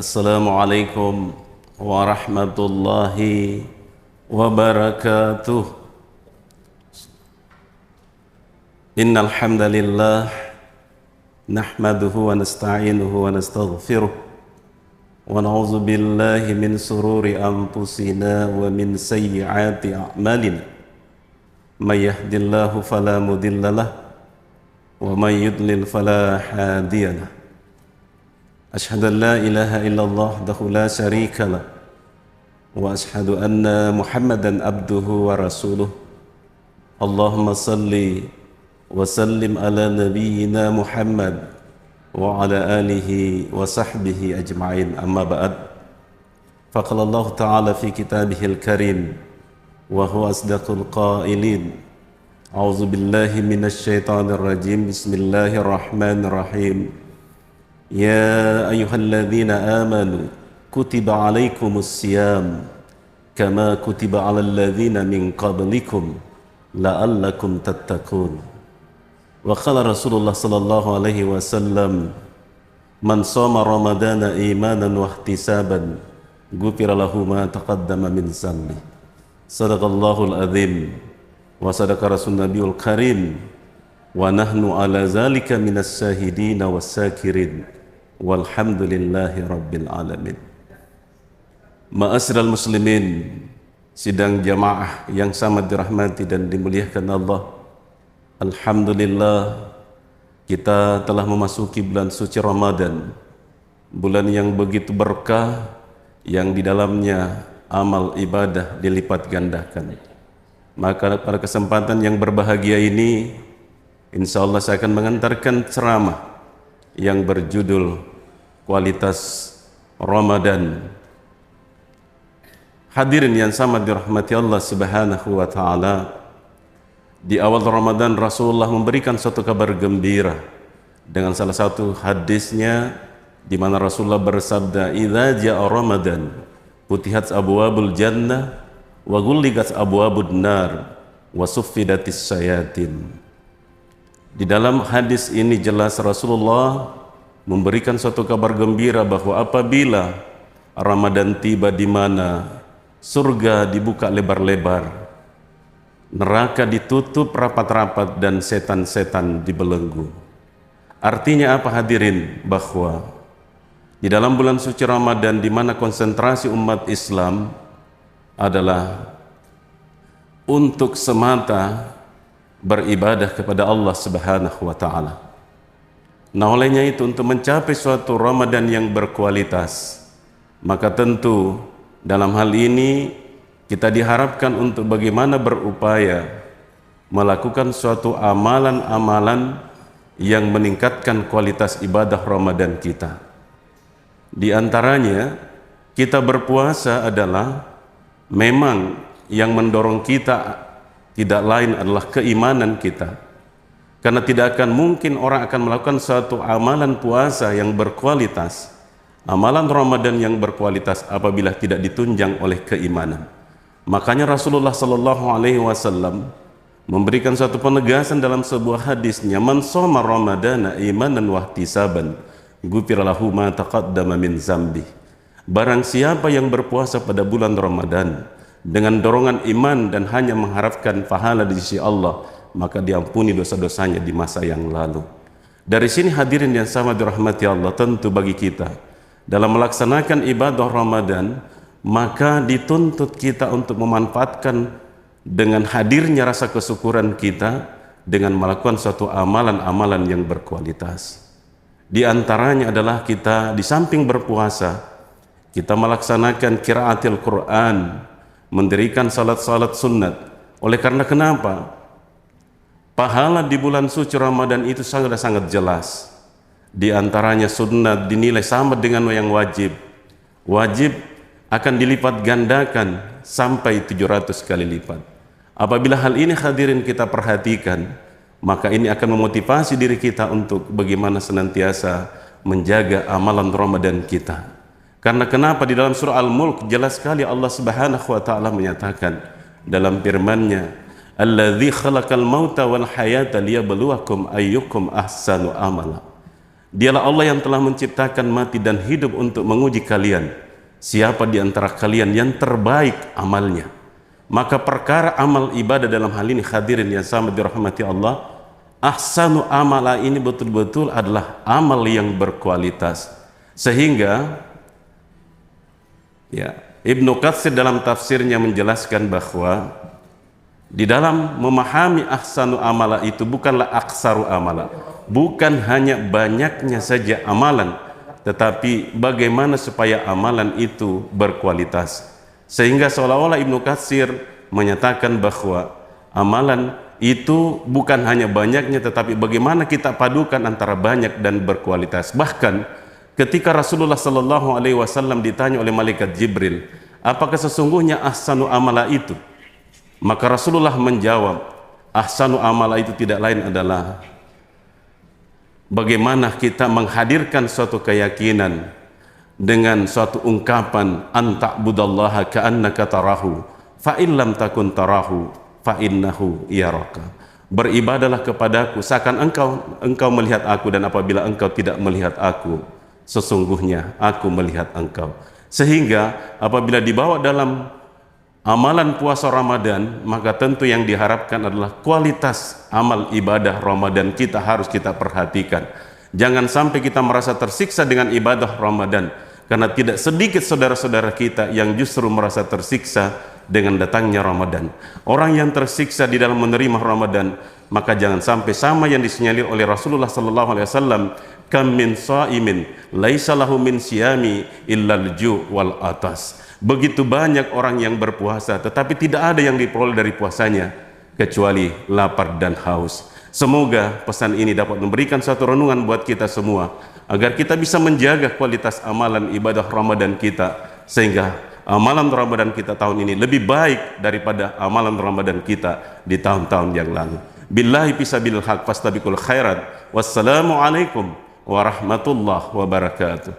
Assalamualaikum warahmatullahi wabarakatuh. Innal hamdalillah nahmaduhu wa nasta'inuhu wa nastaghfiruh wa na'udzu billahi min sururi anfusina wa min sayyiati a'malina. May yahdihillahu fala mudhillalah wa may yudlil fala hadiyalah. Ashhadu an la ilaha illallah wahdahu la syarika lah wa ashhadu anna Muhammadan abduhu wa rasuluh. Allahumma salli wa sallim ala nabiyyina Muhammad wa ala alihi wa sahbihi ajma'in. Amma ba'd. Faqala Allah ta'ala fi kitabihil karim wa huwa asdaqul qailin. A'udzu billahi minasy syaithanir rajim. Bismillahirrahmanirrahim. Ya ayyuhalladzina amanu kutiba alaikumus siyam kama kutiba alal ladzina min qablikum la'allakum tattaqun. Wa qala Rasulullah sallallahu alaihi wasallam, man shoma ramadana imanan wa ihtisaban ghufira lahu ma taqaddama min dhanbi. Sadaqallahul azim wa sadaqa rasul nabiyul karim wa nahnu ala zalika minas syahidin was sakirin walhamdulillahi rabbil alamin. Ma'asyiral muslimin, sidang jamaah yang sangat dirahmati dan dimuliakan Allah. Alhamdulillah, kita telah memasuki bulan suci Ramadan, bulan yang begitu berkah, yang di dalamnya amal ibadah dilipat gandakan. Maka pada kesempatan yang berbahagia ini, insya Allah saya akan mengantarkan ceramah yang berjudul Kualitas Ramadan. Hadirin yang sangat dirahmati Allah Subhanahu wa taala, di awal Ramadan Rasulullah memberikan suatu kabar gembira dengan salah satu hadisnya di mana Rasulullah bersabda, "Idza jaa Ramadan futihat abwabul jannah wa ghulliqat abwabun nar wa suffidatis syayatin." Di dalam hadis ini jelas Rasulullah memberikan suatu kabar gembira bahwa apabila Ramadan tiba, di mana surga dibuka lebar-lebar, neraka ditutup rapat-rapat dan setan-setan dibelenggu. Artinya apa hadirin? Bahwa di dalam bulan suci Ramadan di mana konsentrasi umat Islam adalah untuk semata beribadah kepada Allah Subhanahu wa taala. Nah, olehnya itu untuk mencapai suatu Ramadan yang berkualitas, maka tentu dalam hal ini kita diharapkan untuk bagaimana berupaya melakukan suatu amalan-amalan yang meningkatkan kualitas ibadah Ramadan kita. Di antaranya, kita berpuasa adalah memang yang mendorong kita tidak lain adalah keimanan kita. Karena tidak akan mungkin orang akan melakukan suatu amalan puasa yang berkualitas, amalan Ramadan yang berkualitas apabila tidak ditunjang oleh keimanan. Makanya Rasulullah sallallahu alaihi wasallam memberikan suatu penegasan dalam sebuah hadisnya, "Man shoma ramadana imanan wa ihtisaban ghufira lahu ma taqaddama min dzambi." Barang siapa yang berpuasa pada bulan Ramadan dengan dorongan iman dan hanya mengharapkan pahala di sisi Allah, maka diampuni dosa-dosanya di masa yang lalu. Dari sini hadirin yang sama dirahmati Allah, tentu bagi kita dalam melaksanakan ibadah Ramadan, maka dituntut kita untuk memanfaatkan dengan hadirnya rasa kesyukuran kita dengan melakukan suatu amalan-amalan yang berkualitas. Di antaranya adalah kita di samping berpuasa, kita melaksanakan qiraatil Quran, mendirikan salat-salat sunat. Oleh karena kenapa? Pahala di bulan suci Ramadan itu sangat jelas. Di antaranya sunat dinilai sama dengan yang wajib. Wajib akan dilipat gandakan sampai 700 kali lipat. Apabila hal ini hadirin kita perhatikan, maka ini akan memotivasi diri kita untuk bagaimana senantiasa menjaga amalan Ramadan kita. Karena kenapa? Di dalam surah Al-Mulk jelas sekali Allah Subhanahu wa taala menyatakan dalam firman-Nya, "Alladzi khalaqal mauta wal hayata liyabluwakum ayyukum ahsanu amala." Dialah Allah yang telah menciptakan mati dan hidup untuk menguji kalian. Siapa di antara kalian yang terbaik amalnya? Maka perkara amal ibadah dalam hal ini hadirin yang sama dirahmati Allah, ahsanu amala ini betul-betul adalah amal yang berkualitas. Sehingga ya, Ibnu Katsir dalam tafsirnya menjelaskan bahwa di dalam memahami ahsanu amala itu bukanlah aksaru amala, bukan hanya banyaknya saja amalan, tetapi bagaimana supaya amalan itu berkualitas. Sehingga seolah-olah Ibnu Katsir menyatakan bahwa amalan itu bukan hanya banyaknya, tetapi bagaimana kita padukan antara banyak dan berkualitas. Bahkan ketika Rasulullah Sallallahu Alaihi Wasallam ditanya oleh malaikat Jibril, apakah sesungguhnya ahsanu amala itu? Maka Rasulullah menjawab, ahsanu amala itu tidak lain adalah bagaimana kita menghadirkan suatu keyakinan dengan suatu ungkapan anta'budallaha ka'annaka tarahu fa in lam takun tarahu fa innahu yaraka. Beribadalah kepadaku seakan engkau melihat aku, dan apabila engkau tidak melihat aku, sesungguhnya aku melihat engkau. Sehingga apabila dibawa dalam amalan puasa Ramadan, maka tentu yang diharapkan adalah kualitas amal ibadah Ramadan kita harus kita perhatikan. Jangan sampai kita merasa tersiksa dengan ibadah Ramadan, karena tidak sedikit saudara-saudara kita yang justru merasa tersiksa dengan datangnya Ramadan. Orang yang tersiksa di dalam menerima Ramadan, maka jangan sampai sama yang disinyalir oleh Rasulullah sallallahu alaihi wasallam, kam min shaimin laisa lahu min siyami illal ju' wal atas. Begitu banyak orang yang berpuasa, tetapi tidak ada yang diperoleh dari puasanya kecuali lapar dan haus. Semoga pesan ini dapat memberikan satu renungan buat kita semua, agar kita bisa menjaga kualitas amalan ibadah Ramadan kita, sehingga amalan Ramadan kita tahun ini lebih baik daripada amalan Ramadan kita di tahun-tahun yang lalu. Billahi fisabilil haq fastabiqul khairat. Wassalamualaikum warahmatullahi wabarakatuh.